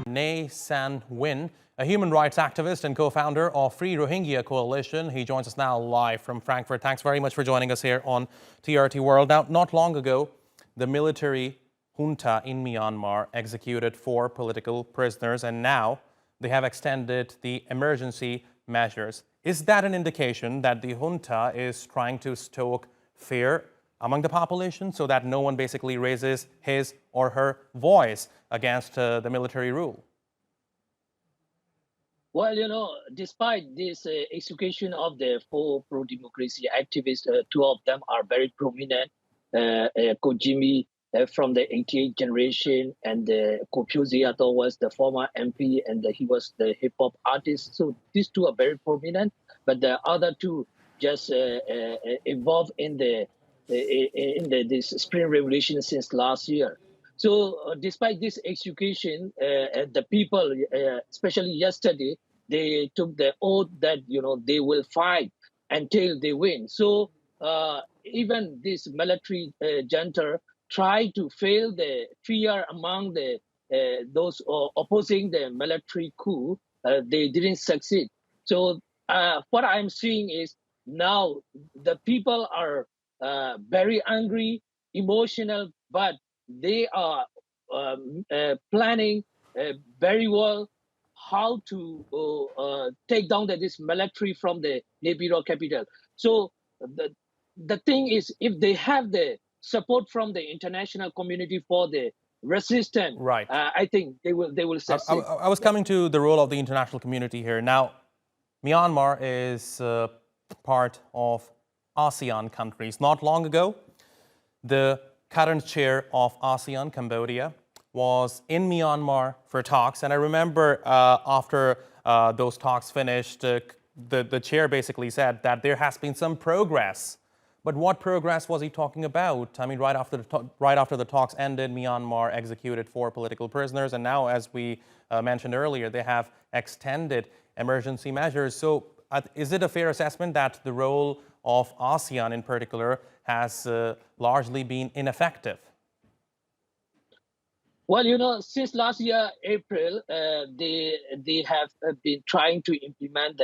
Nay San Lwin, a human rights activist and co-founder of Free Rohingya Coalition. He joins us now live from Frankfurt. Thanks very much for joining us here on TRT World. Now, not long ago, the military junta in Myanmar executed 4 political prisoners, and now they have extended the emergency measures. Is that an indication that the junta is trying to stoke fear among the population so that no one basically raises his or her voice against the military rule? Well, despite this execution of the 4 pro-democracy activists, 2 of them are very prominent. Kojimi from the 88th generation, and Coup was the former MP, and he was the hip-hop artist. So these 2 are very prominent, but the other 2 just involved in this Spring Revolution since last year. So despite this execution, the people, especially yesterday, they took the oath that they will fight until they win. So even this military junta tried to fail the fear among those opposing the military coup. They didn't succeed. So what I'm seeing is now the people are very angry, emotional, but they are planning very well how to take down this military from the Naypyidaw capital. So the thing is, if they have the support from the international community for the resistance, right. I think they will succeed. I was coming to the role of the international community here. Now, Myanmar is part of ASEAN countries. Not long ago, the current chair of ASEAN, Cambodia, was in Myanmar for talks. And I remember after those talks finished, the chair basically said that there has been some progress. But what progress was he talking about? I mean, right after the talks ended, Myanmar executed 4 political prisoners. And now, as we mentioned earlier, they have extended emergency measures. So is it a fair assessment that the role of ASEAN in particular has largely been ineffective? Well, since last year, April, they have been trying to implement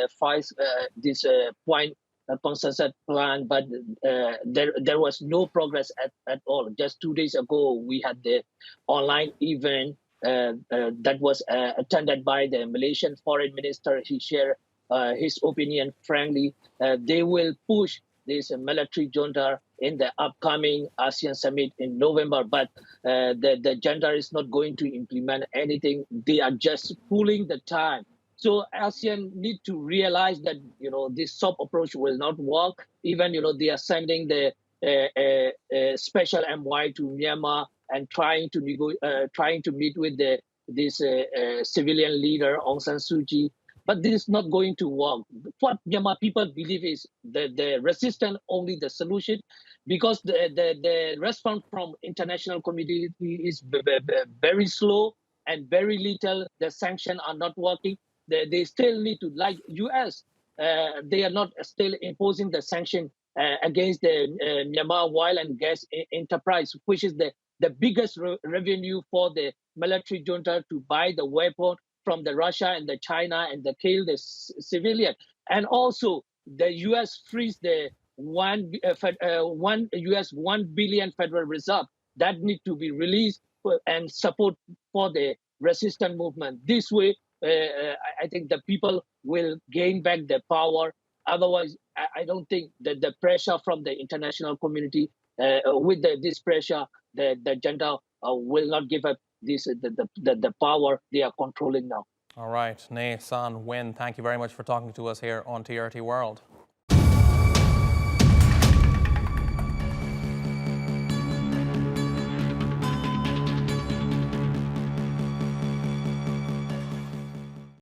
this point consensus plan, but there was no progress at all. Just 2 days ago, we had the online event that was attended by the Malaysian foreign minister. He shared his opinion frankly. They will push this military junta in the upcoming ASEAN summit in November, but the junta is not going to implement anything. They are just pulling the time. So ASEAN need to realize that this soft approach will not work. Even they are sending the special envoy to Myanmar and trying to meet with this civilian leader Aung San Suu Kyi. But this is not going to work. What Myanmar people believe is the resistance only the solution, because the response from international community is very slow and very little. The sanctions are not working. They still need to, like US, they are not still imposing the sanction against the Myanmar oil and gas enterprise, which is the biggest revenue for the military junta to buy the weapon from the Russia and the China and kill the civilian. And also the US freeze the $1 billion Federal Reserve that need to be released and support for the resistance movement. This way, I think the people will gain back their power. Otherwise, I don't think that the pressure from the international community, with this pressure, the junta will not give up the power they are controlling now. All right, Nay San Lwin, thank you very much for talking to us here on TRT World.